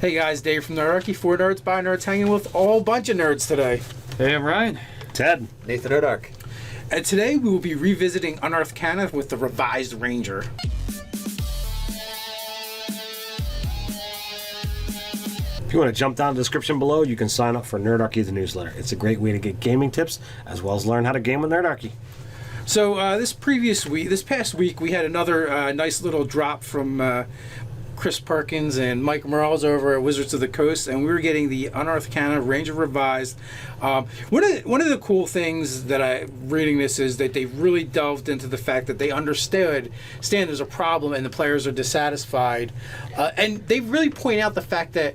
Hey guys, Dave from Unearthed, 4 nerds by nerds, hanging with a whole bunch of nerds today. Hey, I'm Ryan. Ted. Nathan Odark. And today we will be revisiting Unearthed Arcana with the revised Ranger. If you want to jump down the description below, you can sign up for Nerdarchy, the newsletter. It's a great way to get gaming tips as well as learn how to game with Nerdarchy. So this past week, we had another nice little drop from Chris Perkins and Mike Merles over at Wizards of the Coast, and we were getting the Unearthed Arcana Ranger Revised. One of the cool things that I reading this is that they really delved into the fact that they understand there's a problem and the players are dissatisfied, and they really point out the fact that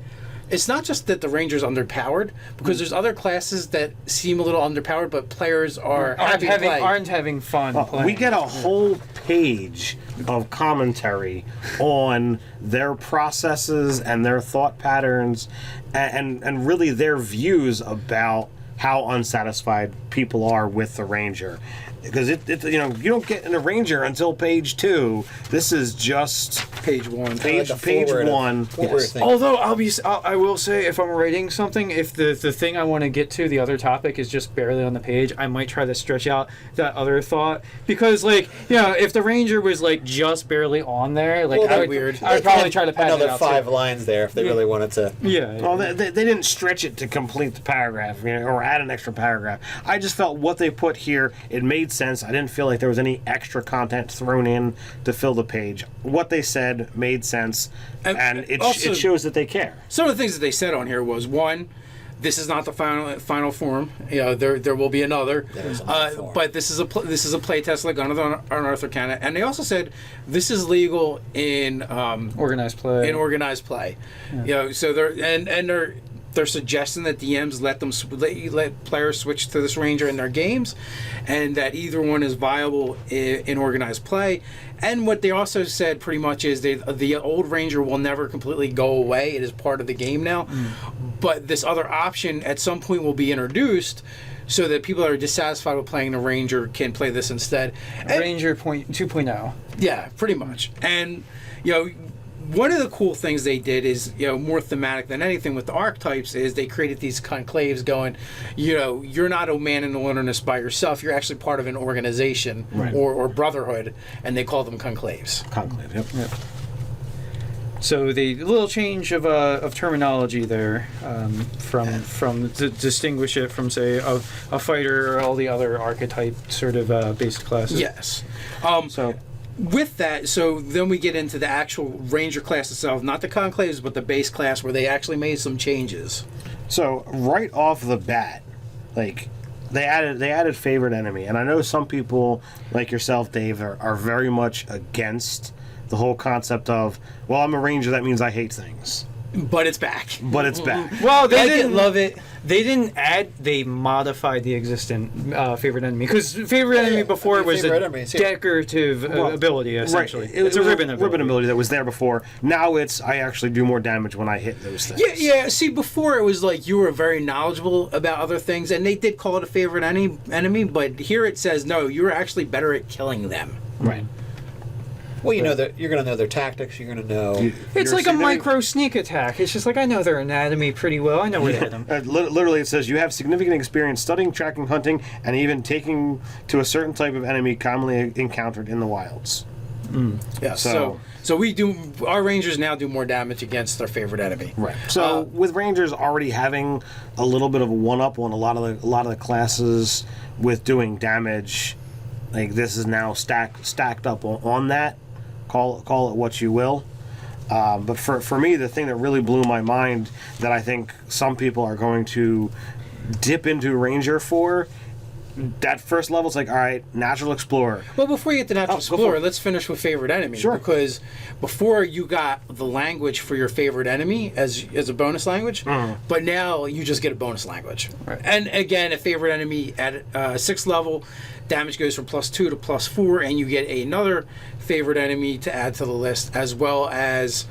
it's not just that the Ranger's underpowered, because there's other classes that seem a little underpowered, but players are aren't having fun playing. We get a whole page of commentary on their processes and their thought patterns and really their views about how unsatisfied people are with the Ranger. Because you don't get in a Ranger until page 2. This is just page 1. Page 1. Yes. Although I will say, if I'm writing something, if the thing I want to get to, the other topic, is just barely on the page, I might try to stretch out that other thought. Because, if the Ranger was just barely on there, I would probably try to pass another it out 5 too. lines there if they really wanted to. Yeah. Well, they didn't stretch it to complete the paragraph, or add an extra paragraph. I just felt what they put here, it made sense. I didn't feel like there was any extra content thrown in to fill the page. What they said made sense, and it shows that they care. Some of the things that they said on here was, one, this is not the final form. There will be another, but this is a playtest like Unearthed Arcana, and they also said this is legal in organized play. Yeah. So they're suggesting that DMs let players switch to this Ranger in their games, and that either one is viable in organized play. And what they also said pretty much is the old Ranger will never completely go away. It is part of the game now. But this other option at some point will be introduced so that people that are dissatisfied with playing the Ranger can play this instead. Ranger 2.0. Yeah, pretty much. And, one of the cool things they did is, more thematic than anything with the archetypes, is they created these conclaves going, you're not a man in the wilderness by yourself. You're actually part of an organization, right, or brotherhood, and they call them conclaves. Conclave, yep. So the little change of terminology there, from to distinguish it from, say, a fighter or all the other archetype sort of based classes. Yes. With that, so then we get into the actual Ranger class itself, not the Conclaves, but the base class, where they actually made some changes. So right off the bat, they added favorite enemy, and I know some people like yourself, Dave, are very much against the whole concept of, well, I'm a Ranger, that means I hate things. But it's back. Well, they didn't love it. They didn't add. They modified the existing favorite enemy, because favorite enemy before was a decorative ability, essentially. Right. It's a ribbon ability that was there before. Now it's I actually do more damage when I hit those things. Yeah. See, before it was like you were very knowledgeable about other things, and they did call it a favorite enemy. But here it says no, you're actually better at killing them. Right. Well, you're going to know their tactics. You're going to know. It's like a micro sneak attack. It's just I know their anatomy pretty well. I know where to hit them. Literally, it says you have significant experience studying, tracking, hunting, and even taking to a certain type of enemy commonly encountered in the wilds. Yeah. So we do. Our Rangers now do more damage against their favorite enemy. Right. So with Rangers already having a little bit of a one-up on a lot of the classes with doing damage, this is now stacked up on that. Call it what you will. But for me, the thing that really blew my mind that I think some people are going to dip into Ranger for, that first level, it's all right, Natural Explorer. Well, before you get to Natural Explorer, let's finish with favorite enemy. Sure. Because before you got the language for your favorite enemy as a bonus language, but now you just get a bonus language. Right. And again, a favorite enemy at 6th level, damage goes from +2 to +4, and you get another favorite enemy to add to the list, as well as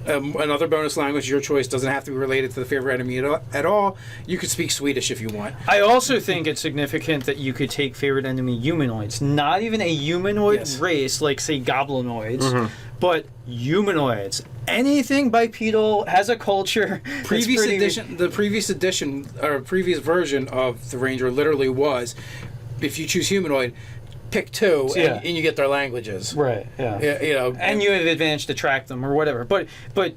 another bonus language, your choice, doesn't have to be related to the favorite enemy at all. You could speak Swedish if you want. I also think it's significant that you could take favorite enemy humanoids, not even a humanoid race like, say, goblinoids, But humanoids, anything bipedal, has a culture. Previous edition, the previous edition or previous version of the Ranger literally was, if you choose humanoid, pick two, and you get their languages. Right. Yeah. Yeah, and you have advantage to track them or whatever. But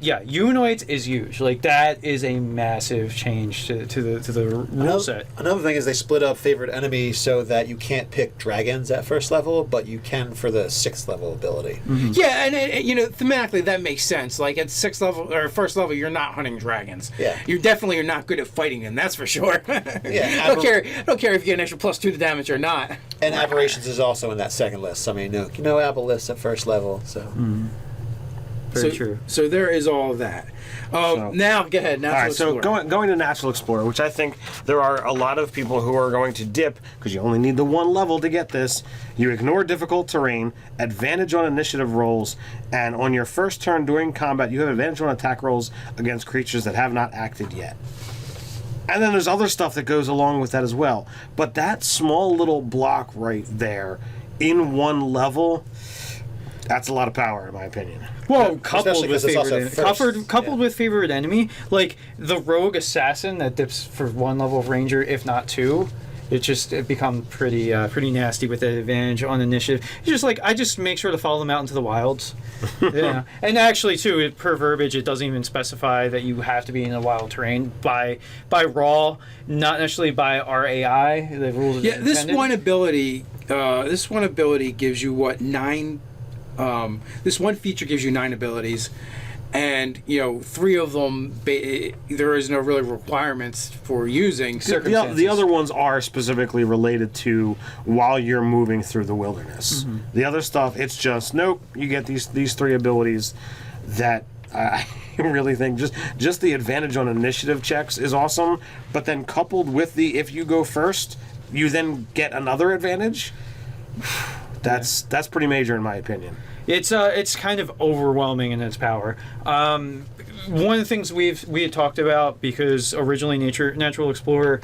yeah, humanoids is huge. Like that is a massive change to the rule set. Another thing is they split up favorite enemy so that you can't pick dragons at first level, but you can for the 6th level ability. Mm-hmm. Yeah, and thematically that makes sense. Like at 6th level or 1st level, you're not hunting dragons. Yeah. You definitely are not good at fighting them. That's for sure. Yeah. I don't care if you get an extra +2 to damage or not. And aberrations is also in that second list. I mean, no abelisks at first level. So Very true. So there is all of that. Now, go ahead. Natural All right, Explorer. so going to Natural Explorer, which I think there are a lot of people who are going to dip because you only need the 1 level to get this. You ignore difficult terrain, advantage on initiative rolls, and on your first turn during combat, you have advantage on attack rolls against creatures that have not acted yet. And then there's other stuff that goes along with that as well. But that small little block right there in 1 level, that's a lot of power in my opinion. Well, coupled Especially with 'cause it's favorite also enemy, first. coupled with favorite enemy, like the rogue assassin that dips for 1 level of ranger, if not 2. It becomes pretty nasty with that advantage on initiative. It's just like I just make sure to follow them out into the wilds. Yeah, and actually too, per verbiage, it doesn't even specify that you have to be in a wild terrain by raw, not necessarily by RAI. The rules. Of This one ability gives you what 9. This one feature gives you 9 abilities, and 3 of them there is no really requirements for using. The other ones are specifically related to while you're moving through the wilderness. Mm-hmm. The other stuff, it's just nope. You get these 3 abilities that I really think just the advantage on initiative checks is awesome. But then coupled with the if you go first, you then get another advantage. That's pretty major in my opinion. It's kind of overwhelming in its power. One of the things we had talked about, because originally Natural Explorer,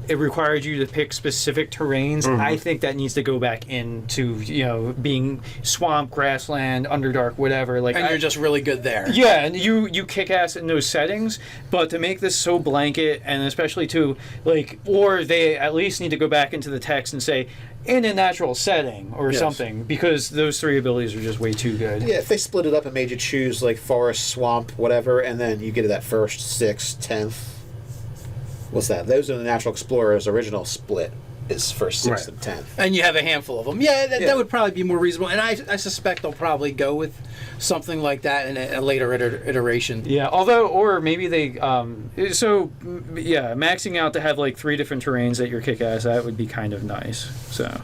it required you to pick specific terrains. Mm-hmm. I think that needs to go back into being swamp, grassland, underdark, whatever. Like, And you're just really good there. yeah, and you kick ass in those settings, but to make this so blanket, and especially to or they at least need to go back into the text and say in a natural setting or something, because those 3 abilities are just way too good. yeah, if they split it up and made you choose like forest, swamp, whatever, and then you get to that 1st, 6th, 10th. What's that? Those are the Natural Explorer's original split. Is 1st, 6th, Right. and 10th. And you have a handful of them. Yeah, Yeah. that would probably be more reasonable. And I suspect they'll probably go with something like that in a later iteration. Yeah, or maybe they, maxing out to have 3 different terrains that your kick ass, that would be kind of nice. So,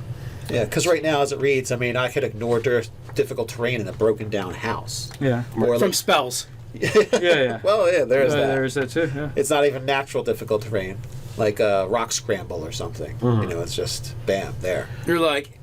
Yeah, because right now, as it reads, I mean, I could ignore difficult terrain in a broken down house. yeah. Or From spells. Yeah. well, yeah, there's that. There's that too, yeah. It's not even natural difficult terrain, like a rock scramble or something. It's just bam there. You're like,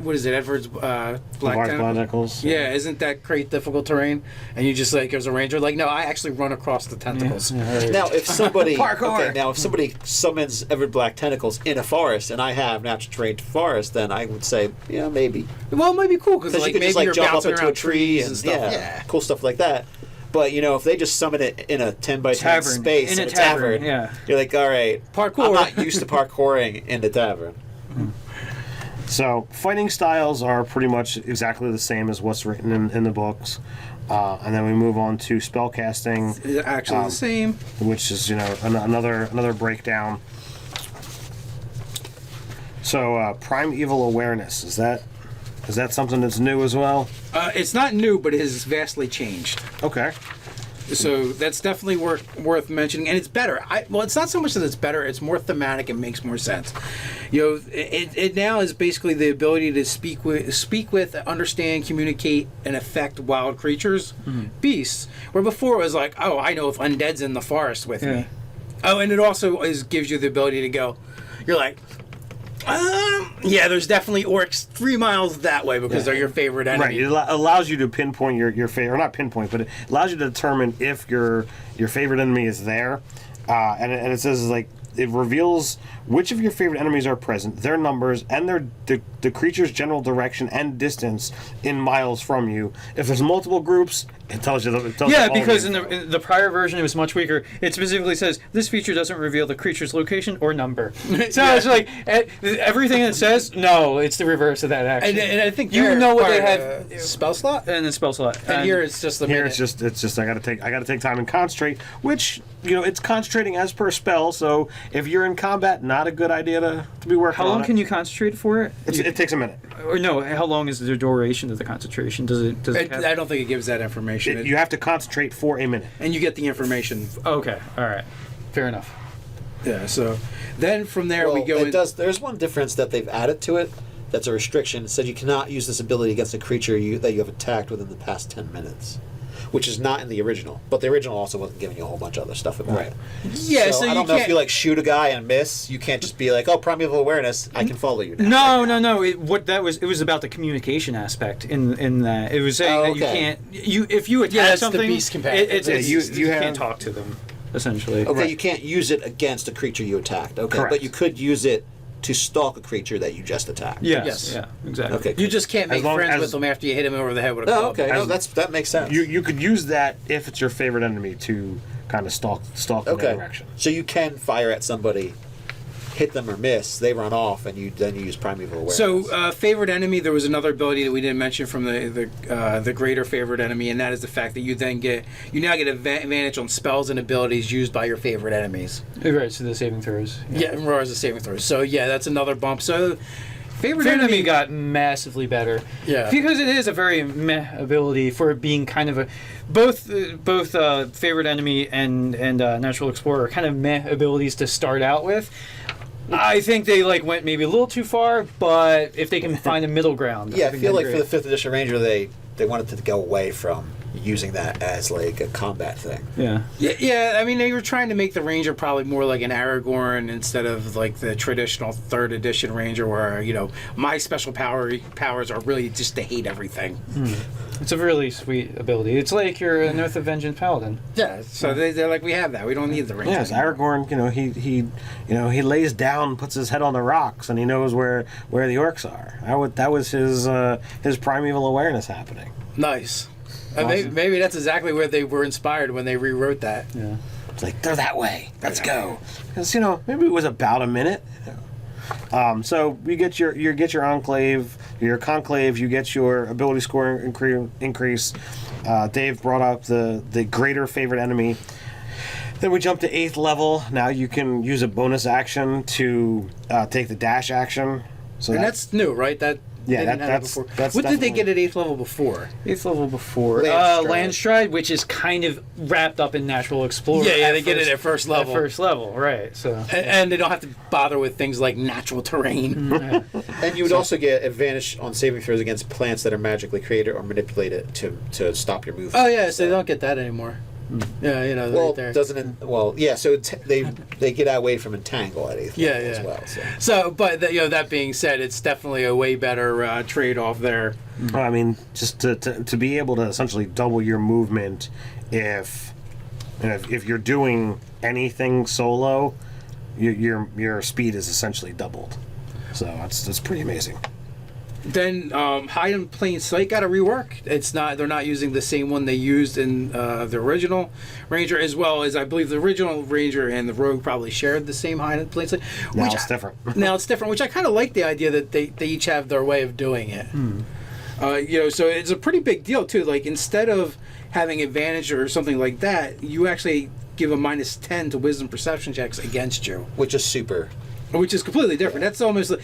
what is it, Edward's Black Tentacles. Yeah, isn't that great difficult terrain? And you just as a ranger, no, I actually run across the tentacles. Now, if somebody Parkour. if somebody summons Everett Black tentacles in a forest, and I have natural terrain forest, then I would say, yeah, maybe. Well, it might be cool because Because you maybe could just you're jump up bouncing into around a tree trees and stuff. yeah, cool stuff like that. But if they just summon it in a 10 by 10 Tavern. space In a a tavern, tavern, yeah. you're like, all right, Parkour. I'm not used to parkouring in the tavern. So fighting styles are pretty much exactly the same as what's written in the books. And then we move on to spellcasting, It's actually the same. which is another breakdown. So primeval awareness, is that something that's new as well? It's not new, but it has vastly changed. Okay. So that's definitely worth mentioning, and it's better. It's not so much that it's better; it's more thematic and makes more sense. It now is basically the ability to speak with, understand, communicate, and affect wild creatures, beasts. Where before it was like, oh, I know if undead's in the forest with me. Oh, and it also gives you the ability to go. You're like, yeah, there's definitely orcs 3 miles that way because they're your favorite enemy. Right. It allows you to pinpoint your favorite, or not pinpoint, but it allows you to determine if your favorite enemy is there. And it says it reveals which of your favorite enemies are present, their numbers, and the creature's general direction and distance in miles from you. If there's multiple groups, it tells you. Yeah, because in the prior version it was much weaker. It specifically says this feature doesn't reveal the creature's location or number. So it's like everything it says. No, it's the reverse of that action. And I think you know what they have spell slot, and then spell slot. and here it's just the Here minute. it's just I gotta take time and concentrate, which it's concentrating as per spell. So if you're in combat, not a good idea to be working. How long on can you concentrate for it? It takes a minute. Or no? How long is the duration of the concentration? Does it? I don't think it gives that information. You have to concentrate for a minute. And you get the information. Okay. All right. Fair enough. Yeah. So then from there Well, we go. There's one difference that they've added to it. That's a restriction. It said you cannot use this ability against a creature that you have attacked within the past 10 minutes, which is not in the original. But the original also wasn't giving you a whole bunch of other stuff about it. Yeah. So I you don't know if can't. you like shoot a guy and miss. You can't just be like, oh, primeval awareness, I can follow you now. No. It was about the communication aspect in that. It was saying that you okay. can't. If you attack that's the something, beast companion. you have- can't talk to them essentially. Okay, Right. you can't use it against a creature you attacked. Okay, Correct. but you could use it to stalk a creature that you just attacked. Yes. Yeah. Exactly. Okay. You just can't make As long friends as- with them after you hit him over the head with a Oh, club. okay. No, As- that makes sense. You could use that if it's your favorite enemy to kind of stalk in that Okay. direction. So you can fire at somebody, hit them or miss, they run off, and you use primeval awareness. So, favorite enemy, there was another ability that we didn't mention from the greater favorite enemy, and that is the fact that you now get advantage on spells and abilities used by your favorite enemies. Right. So the saving throws. Yeah, and as a saving throw. So, yeah, that's another bump. So, favorite Favorite enemy enemy got massively better. Yeah. Because it is a very meh ability for being kind of a both favorite enemy and natural explorer are kind of meh abilities to start out with. I think they went maybe a little too far, but if they can find a middle ground, yeah, I think feel that'd like be for the 5th edition Ranger, they wanted to go away from using that as like a combat thing. great. Yeah. Yeah, I mean, they were trying to make the Ranger probably more like an Aragorn instead of like the traditional 3rd edition Ranger where, my special powers are really just to hate everything. It's a really sweet ability. It's like you're an Earth of Vengeance Paladin. Yeah, so they're like, we have that. We don't need the Ranger. Yes, anymore. Aragorn. He lays down, puts his head on the rocks, and he knows where the orcs are. That was his primeval awareness happening. Nice. Awesome. Maybe that's exactly where they were inspired when they rewrote that. Yeah. It's like they're that way. Let's go. Because maybe it was about a minute. So you get your enclave, your conclave. You get your ability score increase. Dave brought up the greater favorite enemy. Then we jump to 8th level. Now you can use a bonus action to take the dash action. So And that's new, right? That Yeah, they didn't have that that's- before. that's What did they definitely- get at 8th level before? 8th level before. Landstride. Landstride, which is kind of wrapped up in Natural Explorer. Yeah, they get it at first level. At first level, right. So. And they don't have to bother with things like natural terrain. And you would also get advantage on saving throws against plants that are magically created or manipulated to stop your movement. Oh yeah, so they don't get that anymore. Yeah, Well, right there. doesn't it? Well, yeah. So they get away from entangle at 8th Yeah, level as yeah. well. So. So, but that being said, it's definitely a way better trade-off there. Well, I mean, just to be able to essentially double your movement if you're doing anything solo, your speed is essentially doubled. So that's pretty amazing. Then hide in plain sight got a rework. They're not using the same one they used in the original Ranger, as well as I believe the original Ranger and the Rogue probably shared the same hide in plain sight. Now which it's different. Now it's different, which I kind of like the idea that they each have their way of doing it. So it's a pretty big deal too. Like instead of having advantage or something like that, you actually give a -10 to Wisdom Perception checks against you, Which is super. which is completely different. That's almost a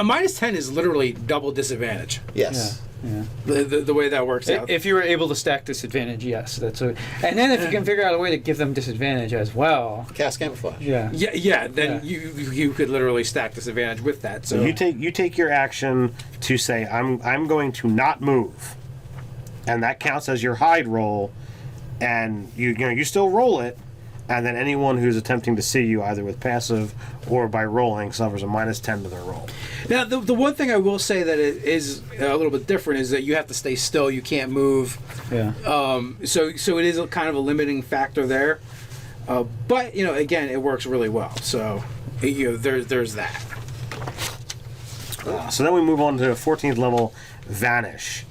-10 is literally double disadvantage. Yes. Yeah. The way that works out. If you were able to stack disadvantage, yes, that's a. And then if you can figure out a way to give them disadvantage as well, Cast camouflage. yeah. Yeah. Then Yeah. you could literally stack disadvantage with that. So You take your action to say I'm going to not move, and that counts as your hide roll, and you still roll it, and then anyone who's attempting to see you either with passive or by rolling suffers a -10 to their roll. now the one thing I will say that it is a little bit different is that you have to stay still. You can't move. Yeah. So it is a kind of a limiting factor there. But again, it works really well. So there's that. So then we move on to 14th level, Vanish.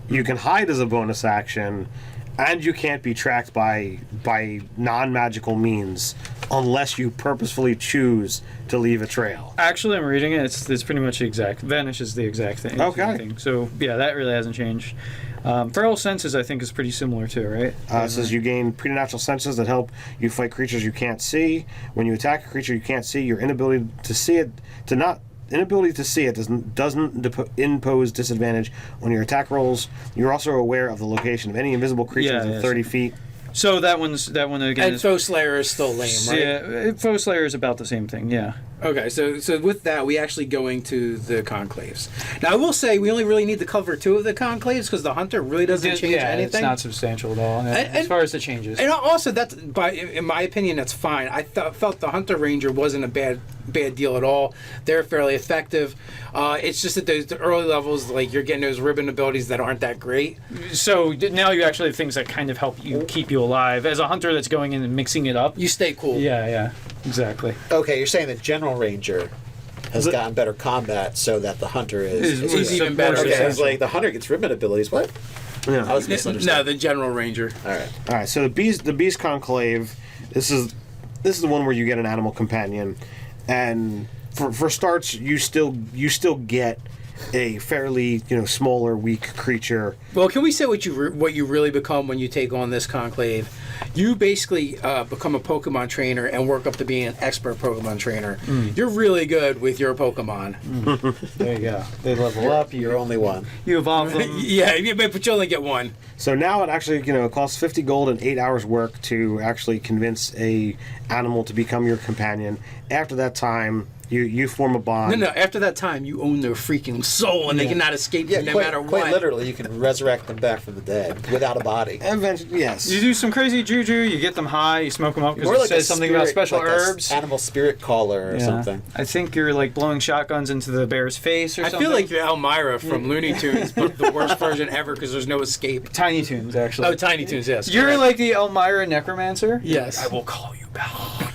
You can hide as a bonus action, and you can't be tracked by non-magical means unless you purposefully choose to leave a trail. Actually, I'm reading it. It's pretty much the exact. Vanish is the exact thing. Okay. Thing. So yeah, that really hasn't changed. Feral senses, I think, is pretty similar too, right? It says you gain preternatural senses that help you fight creatures you can't see. When you attack a creature you can't see, your inability to see it doesn't impose disadvantage on your attack rolls. You're also aware of the location of any invisible creature within 30 feet. So that one again. And Foe Slayer is still lame, right? Yeah, Foe Slayer is about the same thing. Yeah. Okay, so with that, we actually going to the Conclaves. Now, I will say we only really need to cover 2 of the Conclaves because the Hunter really doesn't change anything. It's not substantial at all as far as the changes. And also, in my opinion, that's fine. I felt the Hunter Ranger wasn't a bad deal at all. They're fairly effective. It's just that the early levels, like you're getting those ribbon abilities that aren't that great. So now you actually have things that kind of help you keep you alive. As a Hunter that's going in and mixing it up. You stay cool. Yeah, exactly. Okay, you're saying the General Ranger has gotten better combat so that the Hunter is even better. Okay, I was like, the Hunter gets ribbon abilities. What? Yeah. I was No, misunderstanding. the General Ranger. All right. So the beast conclave, this is the one where you get an animal companion, and for starts you still get a fairly smaller, weak creature. Well, can we say what you really become when you take on this Conclave? You basically become a Pokemon trainer and work up to being an expert Pokemon trainer. You're really good with your Pokemon. There you go. They level up. You're only one. You evolve them. Yeah, but you only get one. So now it actually it costs 50 gold and 8 hours work to actually convince a animal to become your companion. After that time, you form a bond. No. After that time, you own their freaking soul, and they cannot escape you no matter what. Quite literally, you can resurrect them back from the dead without a body. Eventually, yes. You do some crazy juju. You get them high. You smoke them up because More it like says a something about spirit- special like a herbs. animal spirit caller or something. I think you're like blowing shotguns into the bear's face or I something. feel like you're Elmira from Looney Tunes, but the worst version ever because there's no escape. Tiny Toons, actually. Oh, Tiny Toons, yes. You're correct. like the Elmira Necromancer. Yes. I will call you back.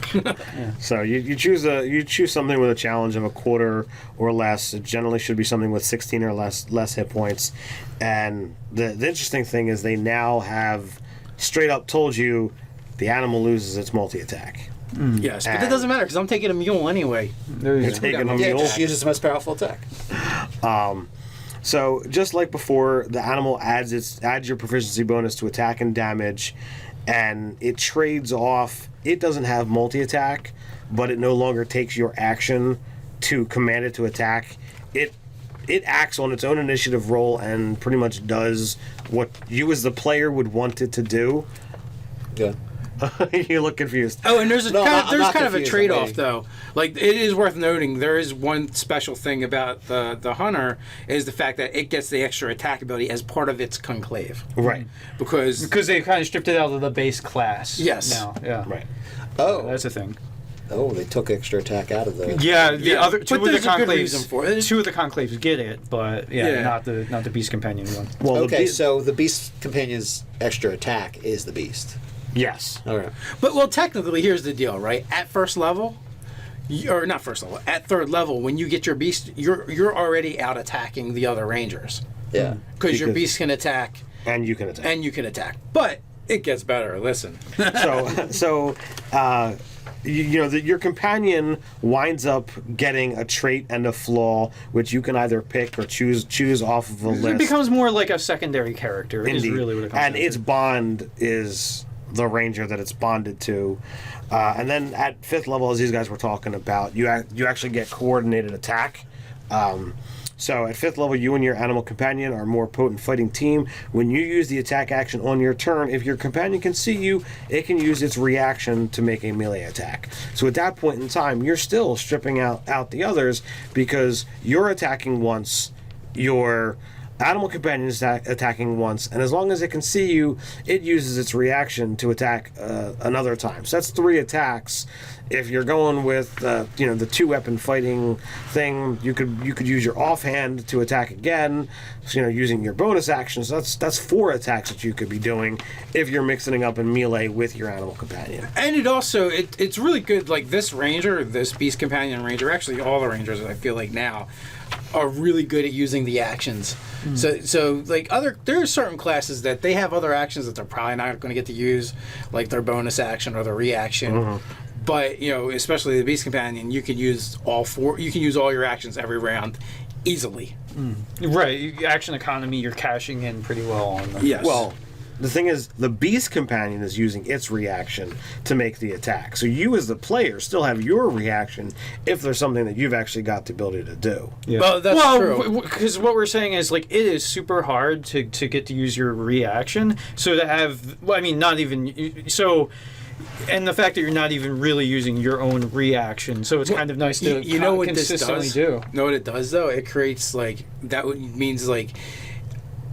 So you choose something with a challenge of a quarter or less. It generally should be something with 16 or less hit points. And the interesting thing is they now have straight up told you the animal loses its multi-attack. Yes, but that doesn't matter because I'm taking a mule anyway. There you You're go. taking a Yeah, mule. just use the most powerful attack. So just like before, the animal adds your proficiency bonus to attack and damage, and it trades off. It doesn't have multi-attack, but it no longer takes your action to command it to attack. It acts on its own initiative roll and pretty much does what you as the player would want it to do. Yeah. You look confused. Oh, and there's No, I'm not kind of a confused, I'm trade-off waiting. though. Like it is worth noting, there is one special thing about the Hunter is the fact that it gets the extra attack ability as part of its conclave. Right. Because Because they kind of stripped it out of the base class. Yes. Now, yeah. Right. Oh, That's a thing. they took extra attack out of the. Yeah, the Yeah, other but two of the there's a good conclaves. reason for it. Two of the conclaves get it, but Yeah. not the beast companion one. Well, Okay, so the beast companion's extra attack is the beast. yes. All right. Well, technically, here's the deal, right? At first level, or not first level, at third level, when you get your beast, you're already out attacking the other rangers Yeah. because your Because- beast can attack And you can attack. and you can attack, but it gets better. Listen, Your companion winds up getting a trait and a flaw, which you can either pick or choose off of a list. It becomes more like a secondary character. Is Indeed. really what it comes And down its to. bond is the ranger that it's bonded to. And then at 5th level, as these guys were talking about, you actually get coordinated attack. So at 5th level, you and your animal companion are a more potent fighting team. When you use the attack action on your turn, if your companion can see you, it can use its reaction to make a melee attack. So at that point in time, you're still stripping out the others because you're attacking once, your Animal companion is attacking once, and as long as it can see you, it uses its reaction to attack another time. So that's 3 attacks. If you're going with the 2-weapon fighting thing, you could use your offhand to attack again. So, using your bonus actions. So that's 4 attacks that you could be doing if you're mixing it up in melee with your animal companion. And it also it's really good. Like this ranger, this beast companion ranger, actually all the rangers I feel like now are really good at using the actions. So like there are certain classes that they have other actions that they're probably not going to get to use, like their bonus action or their reaction. But especially the beast companion, you can use all 4. You can use all your actions every round easily. Right, action economy, you're cashing in pretty well on them. Yes. Well, the thing is, the beast companion is using its reaction to make the attack. So you, as the player, still have your reaction if there's something that you've actually got the ability to do. Yeah. Well, that's true. Because what we're saying is, like, it is super hard to get to use your reaction. So to have, not even so. And the fact that you're not even really using your own reaction, so it's kind of nice to you know what consistently this does? do. Know what it does though? It creates means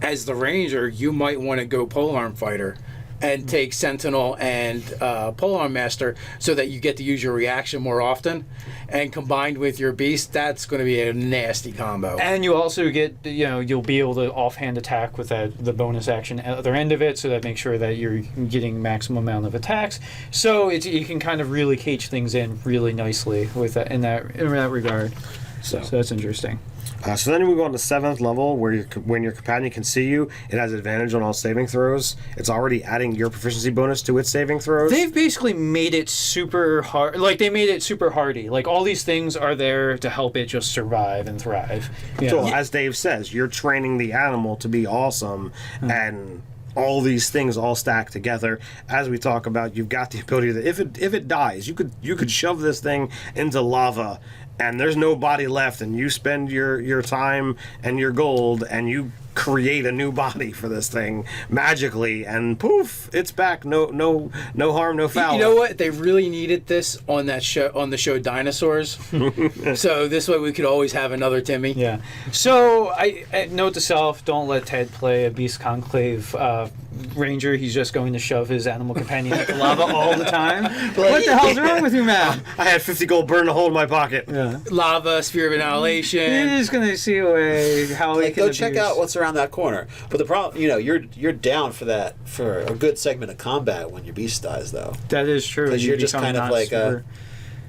as the ranger, you might want to go polearm fighter and take sentinel and polearm master so that you get to use your reaction more often. And combined with your beast, that's going to be a nasty combo. And you also get, you'll be able to offhand attack with the bonus action at the other end of it, so that makes sure that you're getting maximum amount of attacks. So you can kind of really cage things in really nicely with that in that regard. So that's interesting. So then we go on to 7th level, where when your companion can see you, it has advantage on all saving throws. It's already adding your proficiency bonus to its saving throws. They've basically made it super hard. Like, they made it super hardy. Like, all these things are there to help it just survive and thrive. So, as Dave says, you're training the animal to be awesome, and all these things all stack together. As we talk about, you've got the ability that if it dies, you could shove this thing into lava, and there's no body left, and you spend your time and your gold, and you create a new body for this thing magically, and poof, it's back. No harm, no foul. You know what? They really needed this on that show, on the show Dinosaurs. So this way we could always have another Timmy. Yeah. So I note to self: don't let Ted play a Beast Conclave ranger. He's just going to shove his animal companion into lava all the time. What the hell's wrong with you, man? I had 50 gold burn a hole in my pocket. Yeah. Lava, sphere of annihilation. He's going to see how he can go check out what's around that corner. But the problem, you're down for a good segment of combat when your beast dies, though. That is true. Because you're just kind of like super...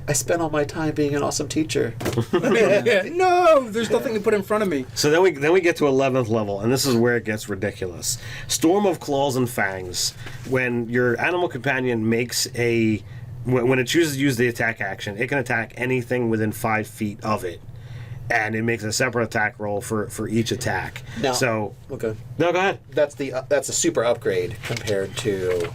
I spent all my time being an awesome teacher. No, there's nothing to put in front of me. So then we get to 11th level, and this is where it gets ridiculous. Storm of Claws and Fangs. When your animal companion makes when it chooses to use the attack action, it can attack anything within 5 feet of it. And it makes a separate attack roll for each attack. Now, okay. No, go ahead. That's a super upgrade compared to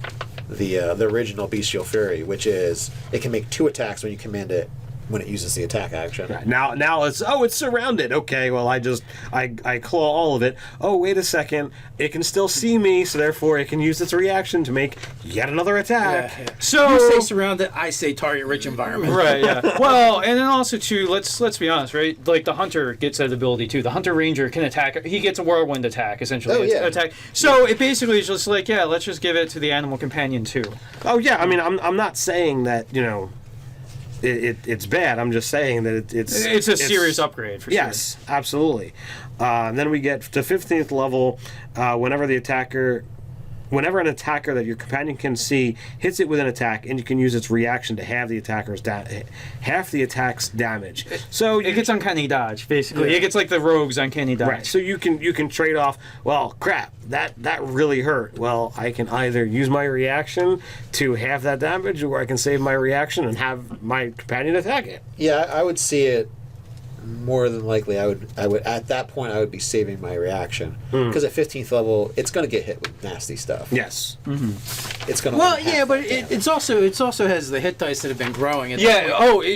the original Bestial Fury, which is it can make 2 attacks when you command it when it uses the attack action. Right. Now it's surrounded. Okay, well I claw all of it. Oh, wait a second, it can still see me, so therefore it can use its reaction to make yet another attack. Yeah. So you say surrounded, I say target rich environment. Right, yeah. Well, and then also too, let's be honest, right? Like the hunter gets that ability too. The hunter ranger can attack. He gets a whirlwind attack essentially. Oh, yeah. Attack. So it basically is just like, yeah, let's just give it to the animal companion too. Oh yeah, I mean I'm not saying that it's bad. I'm just saying that it's a serious upgrade for sure. Yes, absolutely. Then we get to 15th level. Whenever an attacker that your companion can see hits it with an attack, and you can use its reaction to half the attack's damage. So it gets uncanny dodge, basically. Yeah. It gets like the rogue's uncanny dodge. Right. So you can trade off. Well, crap, that really hurt. Well, I can either use my reaction to halve that damage, or I can save my reaction and have my companion attack it. Yeah, I would see it. More than likely, I would at that point I would be saving my reaction because at 15th level it's going to get hit with nasty stuff. Yes. Mm-hmm. It's going to. Well, yeah, but it's also has the hit dice that have been growing.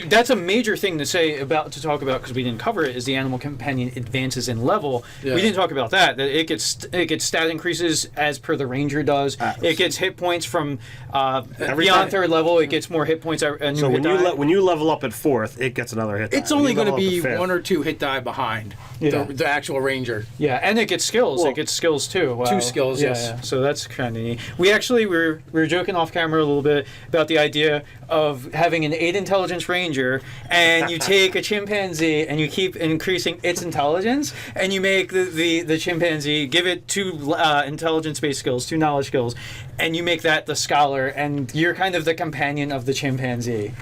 That's a major thing to talk about because we didn't cover it. Is the animal companion advances in level? Yeah. We didn't talk about that. That it gets stat increases as per the ranger does. It gets hit points from beyond 3rd level. It gets more hit points. So when you level up at 4th, it gets another hit. It's only going to be one or two hit die behind the actual ranger. Yeah, and it gets skills. Well, it gets skills too. Wow. 2 skills, yes. Yeah, so that's kind of neat. We actually we were joking off camera a little bit about the idea of having an 8 intelligence ranger, and you take a chimpanzee and you keep increasing its intelligence, and you make the chimpanzee, give it 2 intelligence-based skills, 2 knowledge skills, and you make that the scholar, and you're kind of the companion of the chimpanzee.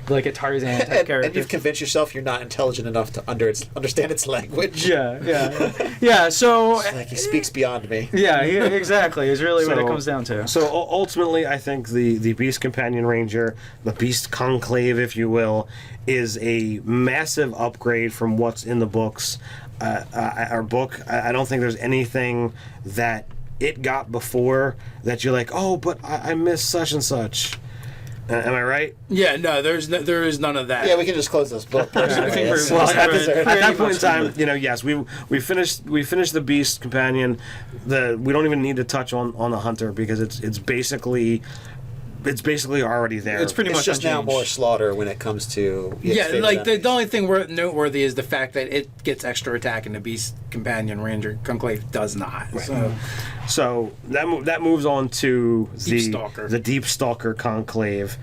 Like a Tarzan type character. And you've convinced yourself you're not intelligent enough to understand its language. Yeah. So It's like he speaks beyond me. yeah, exactly. Is really what it So- comes down to. So ultimately, I think the Beast Companion Ranger, the Beast Conclave, if you will, is a massive upgrade from what's in the books. Our book, I don't think there's anything that it got before that you're like, oh, but I miss such and such. Am I right? Yeah, no, there is none of that. Yeah, we can just close this book. I think we're- Well, Right, at right. that point in time, yes, we finished the Beast Companion. We don't even need to touch on the Hunter because it's basically already there. It's pretty It's much just now unchanged. more slaughter when it comes to The only thing noteworthy is the fact that it gets extra attack and the Beast Companion Ranger Conclave does not. So that moves on to Stalker. the Deep Stalker Conclave,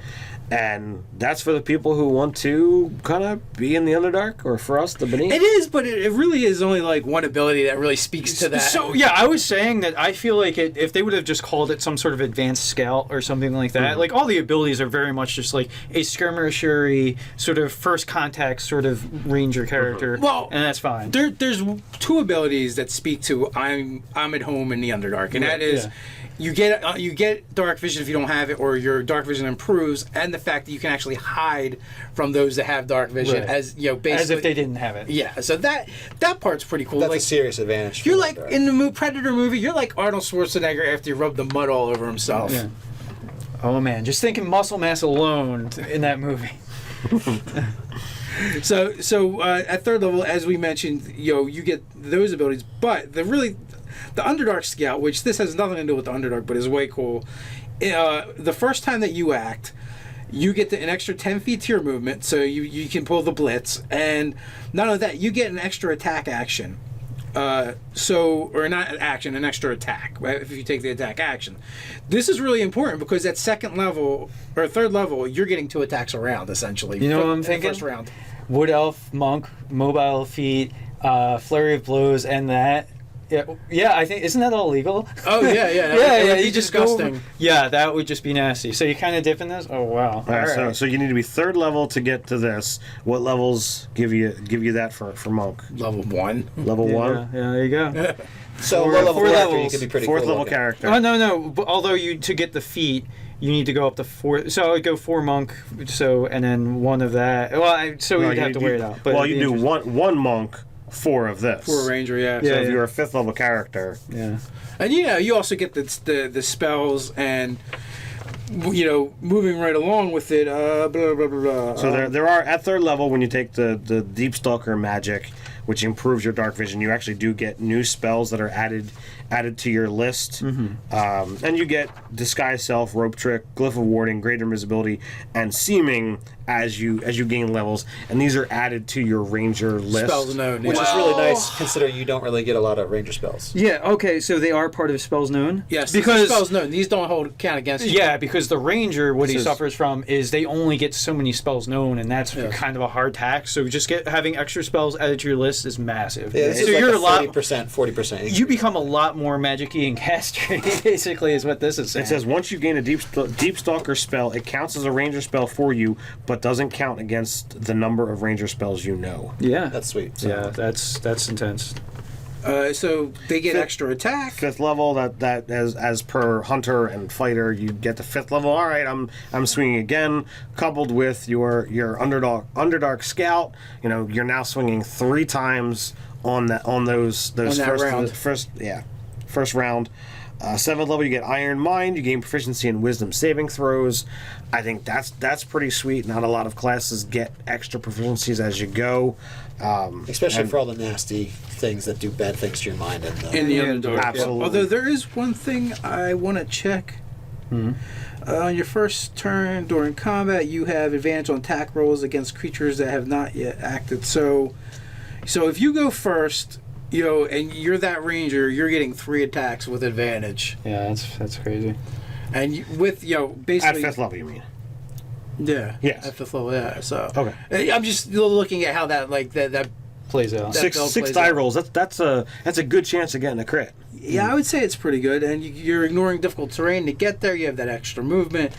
and that's for the people who want to kind of be in the Underdark, or for us, the Beneath. It is, but it really is only like one ability that really speaks to that. So yeah, I was saying that I feel like if they would have just called it some sort of advanced scout or something like that, like all the abilities are very much just like a skirmishery sort of first contact sort of ranger character. Well, and that's fine. There's 2 abilities that speak to I'm at home in the Underdark, and that is. Yeah. You get dark vision if you don't have it, or your dark vision improves, and the fact that you can actually hide from those that have dark vision, Right. as basically As if they didn't have it. Yeah, so that part's pretty cool. That's like a serious advantage. you're for like the Dark. in the Predator movie, you're like Arnold Schwarzenegger after you rub the mud all over himself. Yeah. Oh man, just thinking muscle mass alone in that movie. So at 3rd level, as we mentioned, you get those abilities, but the Underdark Scout, which this has nothing to do with the Underdark, but is way cool. The first time that you act, you get an extra 10 feet to your movement, so you can pull the Blitz, and not only that, you get an extra attack action. Or not an action, an extra attack, right, if you take the attack action. This is really important because at 2nd level or 3rd level, you're getting 2 attacks a round, essentially. You know what I'm in the thinking? First round. Wood Elf, Monk, Mobile Feat, Flurry of Blows, and that. Yeah, I think, isn't that all legal? Oh, yeah. Yeah, That would be you just go. disgusting. Yeah, that would just be nasty. So you kind of dip in this? Oh, wow. All right, so you need to be 3rd level to get to this. What levels give you that for Monk? Level 1. Level Yeah, 1? yeah, there you go. So Four- low level four character, you levels. can be pretty 4th cool level looking. character. Oh, no. But although to get the feat, you need to go up to 4. So I would go 4 Monk, and then 1 of that. Well, we'd have to weigh it out. But Well, it'd you be do one Monk, 4 of this. For a Ranger, yeah. So Yeah, if you're a 5th level character, Yeah. And you also get the spells and moving right along with it. Blah blah blah blah. so there are at 3rd level when you take the Deep Stalker magic, which improves your dark vision, you actually do get new spells that are added to your list, and you get Disguise Self, Rope Trick, Glyph of Warding, Greater Invisibility, and Seeming as you gain levels, and these are added to your Ranger list. Spells known, Which yeah. is really nice considering you don't really get a lot of ranger spells. Yeah, okay, so they are part of spells known? Yes, because spells known. These don't hold count against you. Yeah, because the ranger, what he This is- suffers from is they only get so many spells known, and that's kind of a hard tax. So just having extra spells added to your list is massive. Yeah, this so is like you're a a lot. 40%. You become a lot more magic-y and caster, basically, is what this is saying. It says once you gain a Deep Stalker spell, it counts as a Ranger spell for you, but doesn't count against the number of Ranger spells you know. yeah, That's sweet. So. yeah, that's intense. So they get extra attack. 5th level, that as per Hunter and Fighter, you get to 5th level. All right, I'm swinging again. Coupled with your Underdark Scout, you're now swinging 3 times on those On that round. first round. 7th level, you get Iron Mind. You gain proficiency in Wisdom saving throws. I think that's pretty sweet. Not a lot of classes get extra proficiencies as you go. Especially for all the nasty things that do bad things to your mind. In the Yeah, Underdark. absolutely. Although there is one thing I want to check. On your first turn during combat, you have advantage on attack rolls against creatures that have not yet acted. So So if you go first, and you're that ranger, you're getting 3 attacks with advantage. Yeah, that's crazy. And with basically At 5th level, you mean? Yeah. Yes. At 5th level, yeah. So Okay. I'm just looking at how that that Plays out. That build Six plays die out. rolls. That's a good chance of getting a crit. Yeah, I would say it's pretty good, and you're ignoring difficult terrain to get there. You have that extra movement,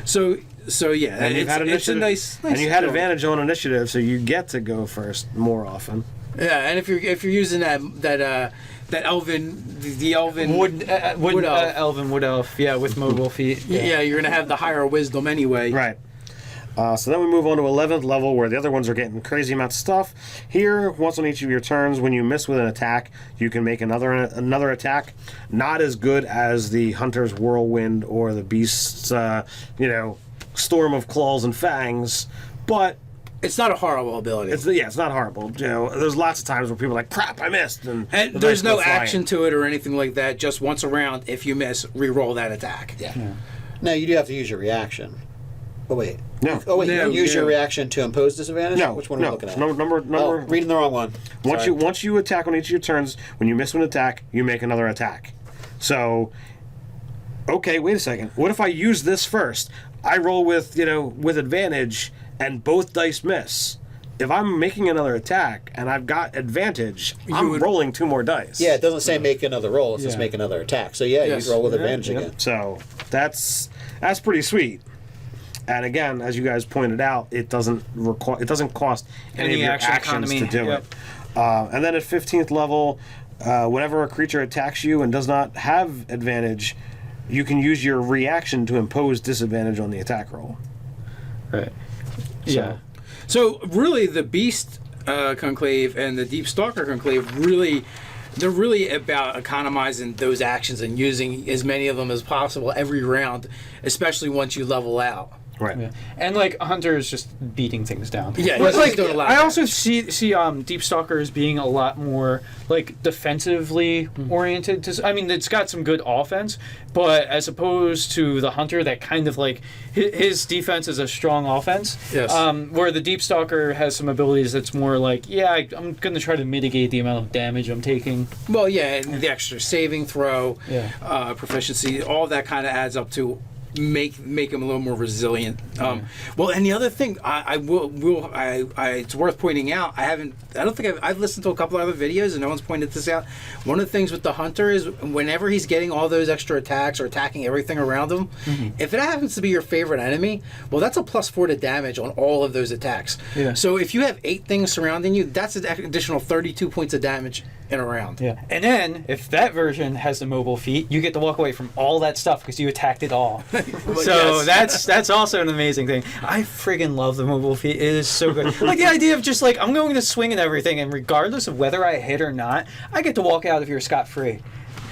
so yeah, And you've had it's a initiative, nice and you had skill. advantage on initiative, so you get to go first more often. Yeah, and if you're using that elven the elven Wood elf. elven wood elf. Yeah, with mobile feet. yeah, you're gonna have the higher wisdom anyway. Right. So then we move on to 11th level, where the other ones are getting crazy amounts of stuff. Here, once on each of your turns, when you miss with an attack, you can make another attack. Not as good as the Hunter's Whirlwind or the Beast's, Storm of Claws and Fangs, but It's not a horrible ability. it's not horrible. There's lots of times where people are like, crap, I missed. And the There's dice go no flying. action to it or anything like that. Just once around, if you miss, re-roll that attack. Yeah. Now you do have to use your reaction. Oh wait. No. Oh wait. No, you use your no. reaction to impose disadvantage. No, Which one are no. we looking at? Number. Oh, reading the wrong one. Sorry. Once you attack on each of your turns, when you miss an attack, you make another attack. So, okay, wait a second. What if I use this first? I roll with advantage, and both dice miss. If I'm making another attack and I've got advantage, I'm rolling 2 more dice. Yeah, it doesn't say make another roll. It says make another attack. So yeah, Yes. you roll with advantage Yeah. again. So that's pretty sweet. And again, as you guys pointed out, it doesn't cost any of your action actions economy. to do Yep. it. And then at 15th level, whenever a creature attacks you and does not have advantage, you can use your reaction to impose disadvantage on the attack roll. Right. Yeah. So really, the Beast Conclave and the Deep Stalker Conclave they're really about economizing those actions and using as many of them as possible every round, especially once you level out. Right. Yeah. And like Hunter is just beating things down. Yeah, but he's like doing a lot of I that. also see Deep Stalker as being a lot more like defensively oriented. I mean, it's got some good offense, but as opposed to the Hunter, that kind of like his defense is a strong offense. Yes. Where the Deep Stalker has some abilities that's more like, I'm going to try to mitigate the amount of damage I'm taking. Well, yeah, and the extra saving throw, Yeah. proficiency, all that kind of adds up to make him a little more resilient. Well, and the other thing I it's worth pointing out. I've listened to a couple other videos and no one's pointed this out. One of the things with the Hunter is whenever he's getting all those extra attacks or attacking everything around him, if it happens to be your favorite enemy, well, that's a +4 to damage on all of those attacks. Yeah. So if you have 8 things surrounding you, that's an additional 32 points of damage in a round. Yeah. And then if that version has the mobile feat, you get to walk away from all that stuff because you attacked it all. So yes. that's also an amazing thing. I friggin' love the mobile feat. It is so good. Like the idea of just like I'm going to swing and everything, and regardless of whether I hit or not, I get to walk out of here scot-free.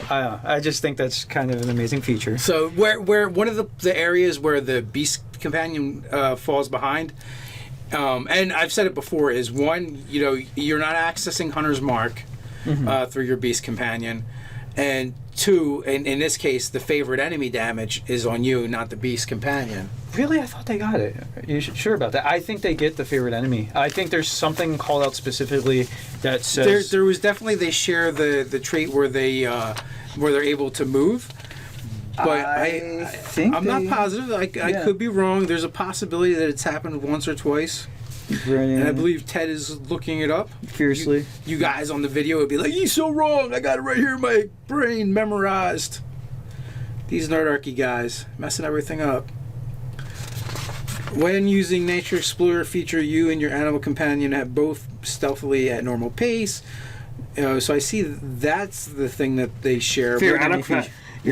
I just think that's kind of an amazing feature. So where one of the areas where the Beast Companion falls behind, and I've said it before, is one, you're not accessing Hunter's Mark through your Beast Companion, and 2, in this case, the favorite enemy damage is on you, not the Beast Companion. Really? I thought they got it. You sure about that? I think they get the favorite enemy. I think there's something called out specifically that says... There was definitely, they share the trait where they're able to move. But I'm not positive. I could be wrong. There's a possibility that it's happened once or twice. And I believe Ted is looking it up fiercely. You guys on the video would be like, "He's so wrong. I got it right here in my brain memorized." These Nerdarchy guys messing everything up. When using Nature Explorer feature, you and your animal companion have both stealthily at normal pace. So I see that's the thing that they share. Your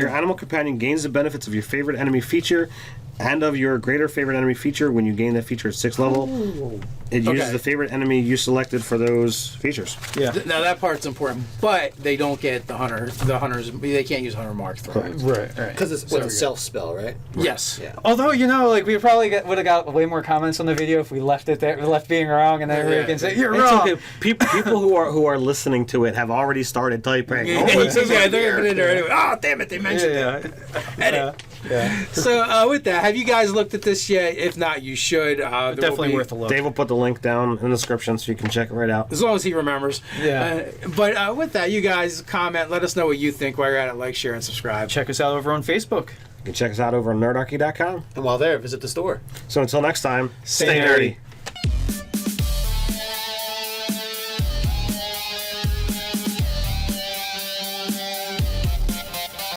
animal companion gains the benefits of your favorite enemy feature and of your greater favorite enemy feature when you gain that feature at 6th level. It uses the favorite enemy you selected for those features. Yeah. Now that part's important, but they don't get the hunters. They can't use Hunter Mark throw. Right. Because it's with a self spell, right? Yes. Yeah. Although, like we probably would have got way more comments on the video if we left it there, left being wrong, and then we can say, "You're It's wrong." okay. People who are listening to it have already started typing. Oh, it says Yeah, right they're here. in there anyway. Oh, damn it! They mentioned it. Edit. Yeah. So with that, have you guys looked at this yet? If not, you should. Definitely worth a look. Dave will put the link down in the description so you can check it right out. As long as he remembers. Yeah. But with that, you guys comment. Let us know what you think while you're at it. Like, share, and subscribe. Check us out over on Facebook. You can check us out over on nerdarchy.com. And while there, visit the store. So until next time, Stay nerdy.